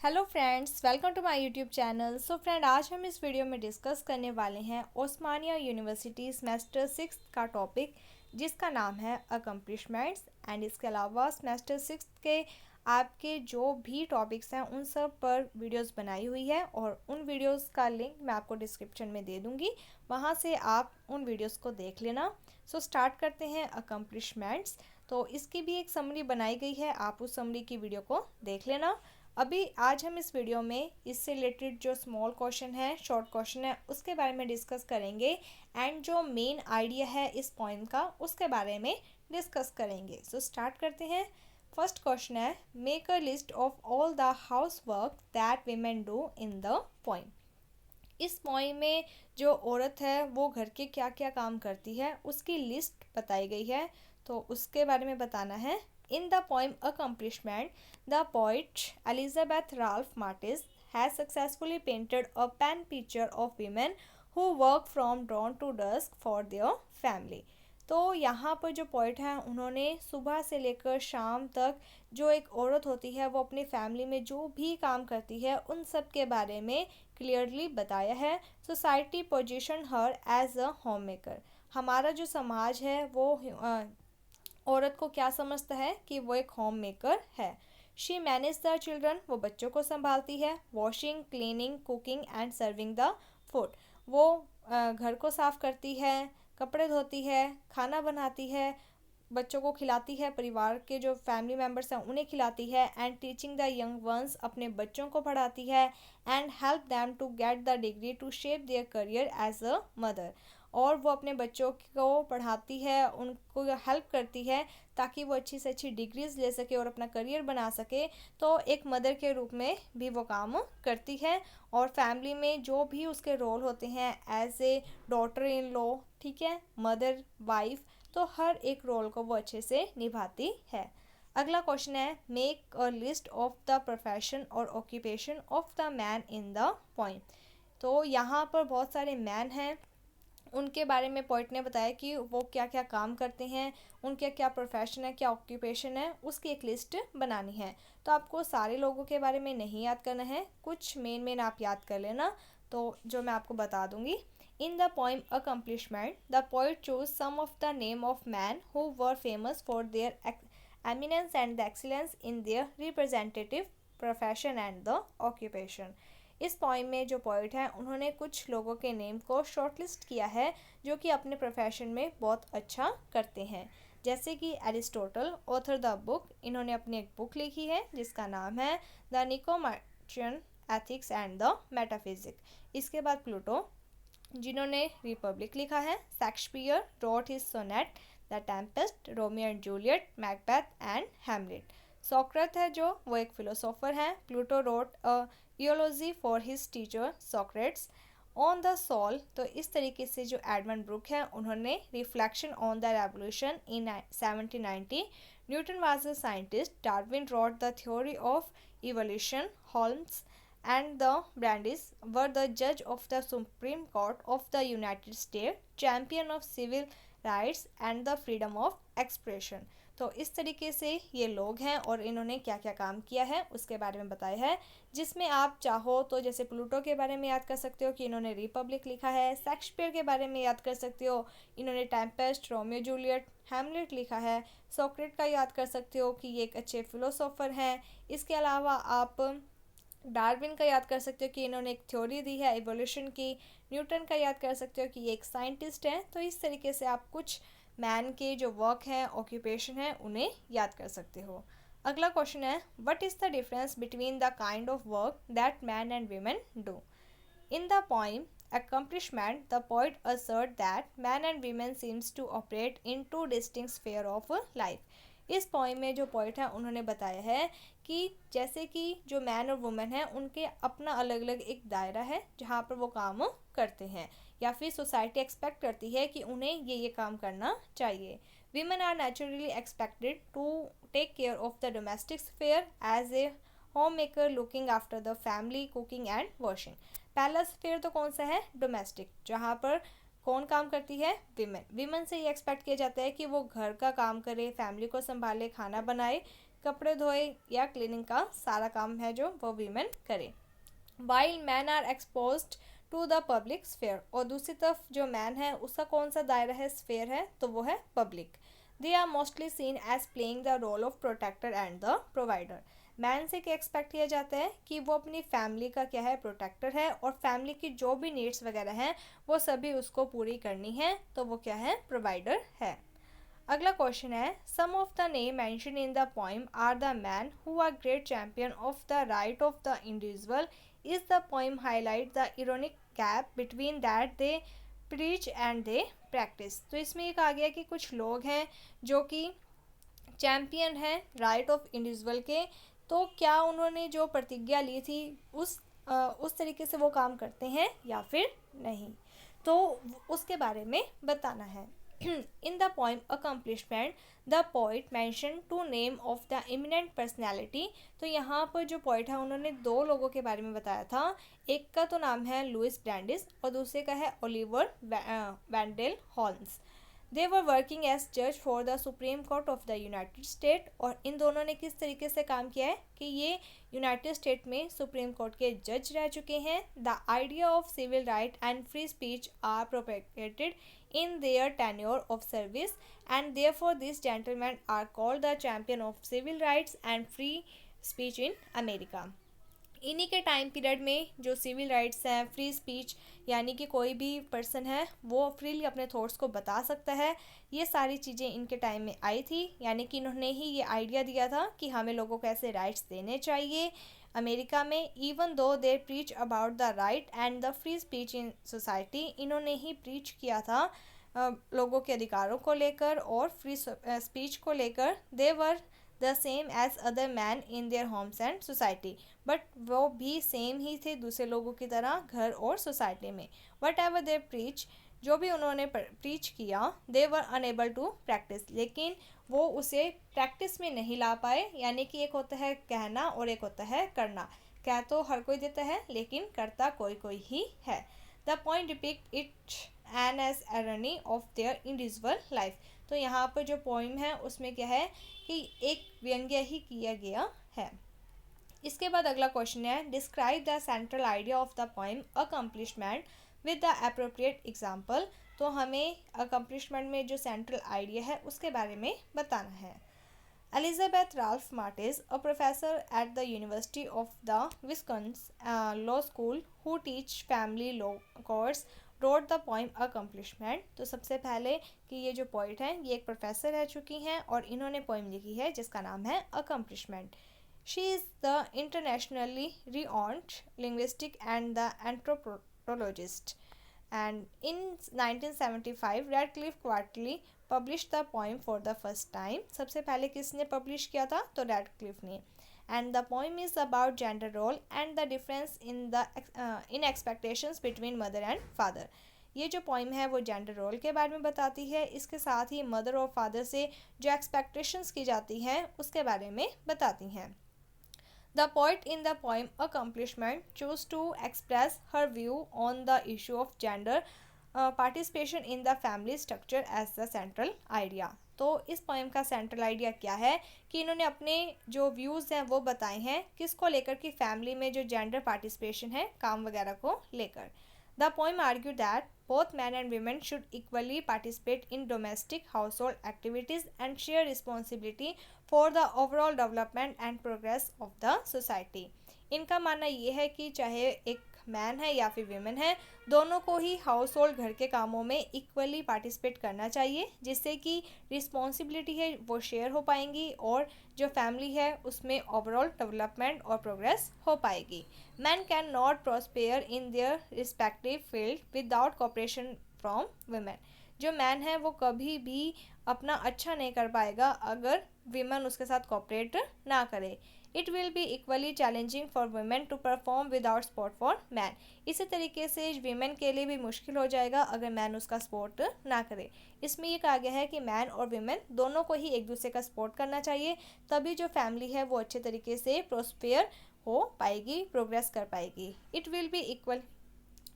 Hello friends, welcome to my YouTube channel. So friend, आज हम इस वीडियो में डिस्कस करने वाले हैं ओस्मानिया यूनिवर्सिटी सेमेस्टर 6 का टॉपिक, जिसका नाम है अकम्प्लिशमेंट्स। एंड इसके अलावा सेमेस्टर 6 के आपके जो भी टॉपिक्स हैं उन सब पर वीडियोस बनाई हुई है और उन वीडियोस का लिंक मैं आपको डिस्क्रिप्शन में दे दूँगी, वहाँ से आप उन वीडियोस को देख लेना। सो स्टार्ट करते हैं अकम्प्लिशमेंट्स। तो इसकी भी एक समरी बनाई गई है, आप उस समरी की वीडियो को देख लेना। अभी आज हम इस वीडियो में इससे रिलेटेड जो स्मॉल क्वेश्चन है, शॉर्ट क्वेश्चन है, उसके बारे में डिस्कस करेंगे एंड जो मेन आइडिया है इस पॉइंट का उसके बारे में डिस्कस करेंगे। सो स्टार्ट करते हैं। फर्स्ट क्वेश्चन है, make a list of all the house work that women do in the poem. इस पोइम में जो औरत है वो घर के क्या क्या काम करती है उसकी लिस्ट बताई गई है, तो उसके बारे में बताना है। In the poem Accomplishment, the poet Elizabeth Ralph Martis has successfully painted a pen picture of women who work from dawn to dusk for their family. तो यहाँ पर जो पोइट हैं उन्होंने सुबह से लेकर शाम तक जो एक औरत होती है वो अपनी फैमिली में जो भी काम करती है उन सब के बारे में क्लियरली बताया है। Society position her as a homemaker. हमारा जो समाज है वो औरत को क्या समझता है कि वो एक होम मेकर है। शी मैनेज द चिल्ड्रन, वो बच्चों को संभालती है। Washing, cleaning, cooking and serving the food, वो घर को साफ करती है, कपड़े धोती है, खाना बनाती है, बच्चों को खिलाती है, परिवार के जो फैमिली मेम्बर्स हैं उन्हें खिलाती है। And teaching the young ones, अपने बच्चों को पढ़ाती है। And help them to get the degree to shape their career as a mother, और वो अपने बच्चों को पढ़ाती है, उनको हेल्प करती है ताकि वो अच्छी से अच्छी डिग्रीज ले सके और अपना करियर बना सके। तो एक मदर के रूप में भी वो काम करती है और फैमिली में जो भी उसके रोल होते हैं as a daughter in law, ठीक है, मदर, वाइफ, तो हर एक रोल को वो अच्छे से निभाती है। अगला क्वेश्चन है, make a list of the profession और occupation of the man in the poem. तो यहाँ पर बहुत सारे मैन हैं, उनके बारे में पोइट ने बताया कि वो क्या क्या काम करते हैं, उनके क्या प्रोफेशन है, क्या ऑक्यूपेशन है, उसकी एक लिस्ट बनानी है। तो आपको सारे लोगों के बारे में नहीं याद करना है, कुछ मेन आप याद कर लेना, तो जो मैं आपको बता दूंगी। In the poem accomplishment, the poet choose some of the name of man who were famous for their eminence and the excellence in their representative profession and the occupation. इस पोइम में जो पोइट हैं उन्होंने कुछ लोगों के name को shortlist किया है जो कि अपने प्रोफेशन में बहुत अच्छा करते हैं, जैसे कि एरिस्टोटल, ऑथर द बुक, इन्होंने अपनी एक बुक लिखी है जिसका नाम है the Nicomachean ethics and the metaphysic. इसके बाद प्लूटो, जिन्होंने रिपब्लिक लिखा है। Shakespeare wrote his sonnet, the Tempest, Romeo and Juliet, Macbeth and Hamlet. Socrate है जो वो एक फिलोसोफर हैं। Pluto wrote a eulogy for his teacher Socrates. On the soul, तो इस तरीके से जो एडमंड ब्रुक है उन्होंने reflection on the revolution in 1790। Newton was a scientist. Darwin wrote the theory of evolution. Holmes and the Brandis were the judge of the Supreme Court of the United States, champion of civil rights and the freedom of expression। तो इस तरीके से ये लोग हैं और इन्होंने क्या क्या काम किया है उसके बारे में बताया है, जिसमें आप चाहो तो जैसे प्लूटो के बारे में याद कर सकते हो कि इन्होंने रिपब्लिक लिखा है। शेक्सपियर के बारे में याद कर सकते हो, इन्होंने टेम्पेस्ट, रोमियो जूलियट, हैमलेट लिखा है। सोक्रेट का याद कर सकते हो कि ये एक अच्छे फिलोसोफर हैं। इसके अलावा आप डार्विन का याद कर सकते हो कि इन्होंने एक थ्योरी दी है इवोल्यूशन की। न्यूटन का याद कर सकते हो कि ये एक साइंटिस्ट हैं। तो इस तरीके से आप कुछ मैन के जो वर्क हैं, ऑक्यूपेशन है, उन्हें याद कर सकते हो। अगला क्वेश्चन है, what is the difference between the kind of work that man and women do. In the poem Accomplishment, the poet asserts that men and women seems to operate in two distinct sphere of life। इस poem में जो poet है उन्होंने बताया है कि जैसे कि जो मैन और वुमेन है उनके अपना अलग अलग एक दायरा है जहाँ पर वो काम करते हैं या फिर सोसाइटी एक्सपेक्ट करती है कि उन्हें ये काम करना चाहिए। Women are naturally expected to take care of the domestic sphere as a homemaker, looking after the family, cooking and washing. पहला स्फेयर तो कौन सा है, डोमेस्टिक, जहाँ पर कौन काम करती है, विमेन। विमेन से ये एक्सपेक्ट किया जाता है कि वो घर का काम करे, फैमिली को संभाले, खाना बनाए, कपड़े धोए या क्लीनिंग का सारा काम है जो वो वीमेन करे। While man are exposed to the public sphere, और दूसरी तरफ जो मैन है उसका कौन सा दायरा है, स्फेयर है, तो वो है public. They are mostly seen as playing the role of protector and the provider. Man से क्या एक्सपेक्ट किया जाता है कि वो अपनी फैमिली का क्या है, प्रोटेक्टर है, और फैमिली की जो भी नीड्स वगैरह हैं वो सभी उसको पूरी करनी है, तो वो क्या है, प्रोवाइडर है। अगला क्वेश्चन है, some of the name mention in the poem are the man who are great champion of the right of the individual. Is the poem highlight the ironic gap between that they preach and they practice. तो इसमें ये कहा गया कि कुछ लोग हैं जो कि चैम्पियन हैं राइट ऑफ इंडिविजुअल के, तो क्या उन्होंने जो प्रतिज्ञा ली थी उस तरीके से वो काम करते हैं या फिर नहीं, तो उसके बारे में बताना है। In the poem accomplishment the poet mention to name of the eminent personality. तो यहाँ पर जो पोइट है उन्होंने दो लोगों के बारे में बताया था, एक का तो नाम है लुइस ब्रैंडिस और दूसरे का है Oliver Wendell Holmes. They were working as जज for the Supreme Court of the United State, और इन दोनों ने किस तरीके से काम किया है कि ये यूनाइटेड स्टेट में सुप्रीम कोर्ट के जज रह चुके हैं। The idea of civil right and free speech are propagated in their tenure of service, and therefore these gentlemen are called the champion of civil rights and free speech in America। इन्हीं के time period में जो civil rights हैं, free speech यानी कि कोई भी person है वो फ्रीली अपने थॉट्स को बता सकता है, ये सारी चीज़ें इनके टाइम में आई थी, यानी कि इन्होंने ही ये आइडिया दिया था कि हमें लोगों को ऐसे राइट्स देने चाहिए अमेरिका में। Even though they preach about the right and the free speech in society, इन्होंने ही प्रीच किया था लोगों के अधिकारों को लेकर और फ्री स्पीच को लेकर। They were the same as other man in their homes and society, but वो भी सेम ही थे दूसरे लोगों की तरह घर और सोसाइटी में। वट एवर दे प्रीच, जो भी उन्होंने प्रीच किया, दे वर अनेबल टू प्रैक्टिस, लेकिन वो उसे प्रैक्टिस में नहीं ला पाए, यानी कि एक होता है कहना और एक होता है करना। कह तो हर कोई देता है लेकिन करता कोई कोई ही है। The point depict it an as irony of their individual life. तो यहाँ पर जो पोइम है उसमें क्या है कि एक व्यंग्य ही किया गया है। इसके बाद अगला क्वेश्चन है, describe the central idea of the poem accomplishment with the appropriate example. तो हमें अकम्प्लिशमेंट में जो सेंट्रल आइडिया है उसके बारे में बताना है। Elizabeth Ralph Martis, a professor at the University of the Wisconsin Law School who teach family law course, wrote the poem Accomplishment। तो सबसे पहले कि ये जो पोइट हैं ये एक प्रोफेसर रह चुकी हैं और इन्होंने पोइम लिखी है जिसका नाम है Accomplishment। She is the internationally renowned linguistic and the anthropologist, and in 1975 Radcliffe Quarterly published the poem for the first time। सबसे पहले किसने पब्लिश किया था, तो रैडक्लिफ ने। and the poem is about gender role and the difference in expectations between mother and father। ये जो poem है वो जेंडर रोल के बारे में बताती है, इसके साथ ही मदर और फादर से जो एक्सपेक्टेशंस की जाती हैं उसके बारे में बताती हैं। The poet in the poem Accomplishment chose to express her view on the issue of gender participation in the family structure as the central idea। तो इस पोएम का सेंट्रल आइडिया क्या है कि इन्होंने अपने जो व्यूज़ हैं वो बताए हैं किसको लेकर कि फैमिली में जो जेंडर पार्टिसिपेशन है काम वगैरह को लेकर। The poem argue that both men and women should equally participate in domestic household activities and share responsibility for the overall development and progress of the society। इनका मानना ये है कि चाहे एक मैन है या फिर वीमेन है, दोनों को ही हाउस होल्ड घर के कामों में इक्वली पार्टिसिपेट करना चाहिए, जिससे कि रिस्पॉन्सिबिलिटी है वो शेयर हो पाएंगी और जो फैमिली है उसमें ओवरऑल डेवलपमेंट और प्रोग्रेस हो पाएगी। Man can not prosper in their respective field without cooperation from women. जो मैन है वो कभी भी अपना अच्छा नहीं कर पाएगा अगर वीमेन उसके साथ कोऑपरेट ना करे। It will be equally challenging for women to perform without support for man. इसी तरीके से वीमेन के लिए भी मुश्किल हो जाएगा अगर मैन उसका सपोर्ट ना करे। इसमें ये कहा गया है कि मैन और वुमेन दोनों को ही एक दूसरे का सपोर्ट करना चाहिए, तभी जो फैमिली है वो अच्छे तरीके से प्रोस्पेयर हो पाएगी, प्रोग्रेस कर पाएगी। It will be equal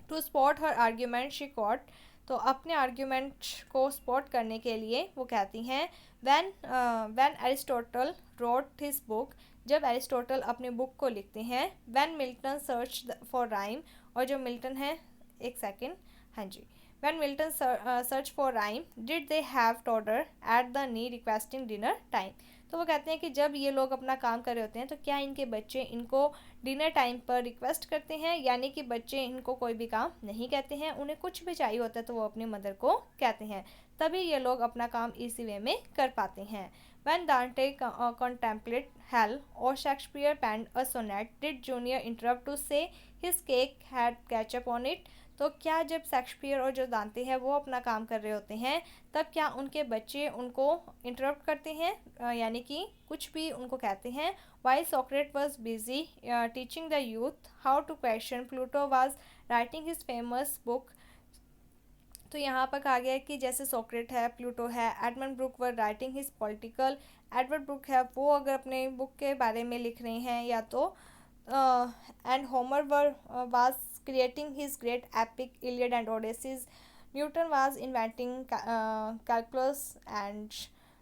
to support her argument she caught तो अपने आर्ग्यूमेंट को सपोर्ट करने के लिए वो कहती हैं when Aristotle wrote his book, जब एरिस्टोटल अपने बुक को लिखते हैं, when Milton search for rhyme, और जो मिल्टन है, एक सेकेंड, हाँ जी, when Milton search for rhyme did they have toddler at the knee requesting dinner time. तो वो कहते हैं कि जब ये लोग अपना काम कर रहे होते हैं तो क्या इनके बच्चे इनको डिनर टाइम पर रिक्वेस्ट करते हैं, यानी कि बच्चे इनको कोई भी काम नहीं कहते हैं, उन्हें कुछ भी चाहिए होता है तो वो अपनी मदर को कहते हैं, तभी ये लोग अपना काम इसी वे में कर पाते हैं। When Dante contemplated hell or Shakespeare penned a sonnet, did Junior interrupt to say his cake had ketchup on it? तो क्या जब शेक्सपियर और जो दांते हैं वो अपना काम कर रहे होते हैं तब क्या उनके बच्चे उनको इंटरप्ट करते हैं, यानी कि कुछ भी उनको कहते हैं। While Socrates was busy teaching the youth how to question, Pluto was writing his famous book। तो यहाँ पर कहा गया है कि जैसे सोक्रेट है, प्लूटो है, Edmund Burke were writing his political, Edward Burke है वो अगर अपने बुक के बारे में लिख रहे हैं, या तो and Homer were was creating his great epic Iliad and Odyssey, Newton was inventing calculus, and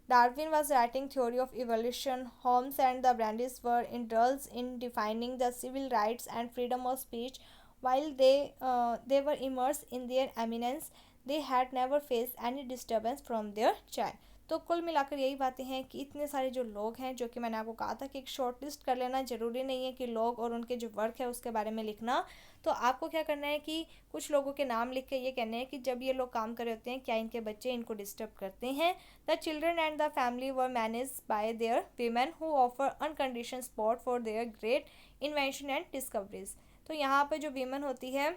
Darwin was writing theory of evolution. Holmes and the Brandis were indulged in defining the civil rights and freedom of speech. While they were immersed in their eminence, they had never faced any disturbance from their child। तो कुल मिलाकर यही बातें हैं कि इतने सारे जो लोग हैं, जो कि मैंने आपको कहा था कि एक शॉर्ट लिस्ट कर लेना, ज़रूरी नहीं है कि लोग और उनके जो वर्क है उसके बारे में लिखना। तो आपको क्या करना है कि कुछ लोगों के नाम लिख के ये कहने हैं कि जब ये लोग काम कर रहे होते हैं क्या इनके बच्चे इनको डिस्टर्ब करते हैं। The children and the family were manage by their women who offer unconditional support for their great invention and discoveries. तो यहाँ पर जो वीमेन होती है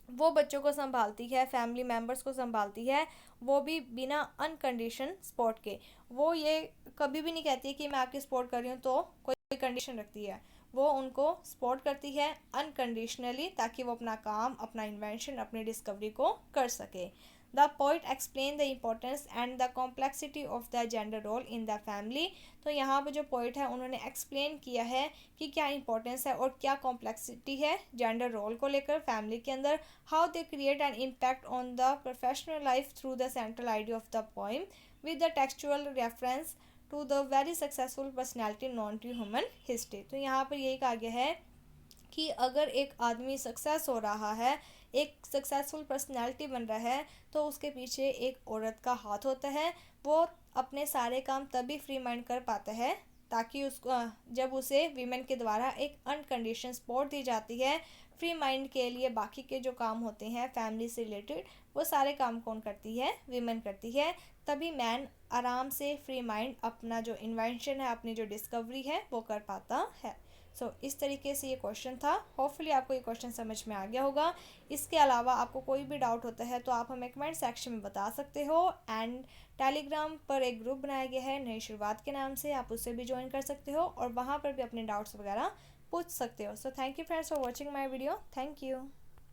वो बच्चों को संभालती है, फैमिली मेम्बर्स को संभालती है, वो भी बिना अनकंडीशन सपोर्ट के। वो ये कभी भी नहीं कहती है कि मैं आपकी सपोर्ट कर रही हूँ तो कोई कंडीशन रखती है, वो उनको सपोर्ट करती है अनकंडीशनली, ताकि वो अपना काम, अपना इन्वेंशन, अपनी डिस्कवरी को कर सके। The poet explain the importance and the complexity of the gender role in the family. तो यहाँ पे जो पोइट है उन्होंने एक्सप्लेन किया है कि क्या इंपॉर्टेंस है और क्या कॉम्प्लेक्सिटी है जेंडर रोल को लेकर फैमिली के अंदर। How they create an impact on the professional life through the central idea of the poem with the textual reference to the very successful personality known to human history. तो यहाँ पर यही कहा गया है कि अगर एक आदमी सक्सेस हो रहा है, एक सक्सेसफुल पर्सनैलिटी बन रहा है, तो उसके पीछे एक औरत का हाथ होता है। वो अपने सारे काम तभी फ्री माइंड कर पाता है ताकि उसको जब उसे वीमेन के द्वारा एक अनकंडीशन सपोर्ट दी जाती है। फ्री माइंड के लिए बाकी के जो काम होते हैं फैमिली से रिलेटेड, वो सारे काम कौन करती है? वीमेन करती है। तभी मैन आराम से फ्री माइंड अपना जो इन्वेंशन है, अपनी जो डिस्कवरी है वो कर पाता है। इस तरीके से ये क्वेश्चन था। होपफुली आपको ये क्वेश्चन समझ में आ गया होगा। इसके अलावा आपको कोई भी डाउट होता है तो आप हमें कमेंट सेक्शन में बता सकते हो। एंड टेलीग्राम पर एक ग्रुप बनाया गया है नई शुरुआत के नाम से, आप उससे भी ज्वाइन कर सकते हो और वहाँ पर भी अपने डाउट्स वगैरह पूछ सकते हो। Thank you friends for watching my video. Thank you.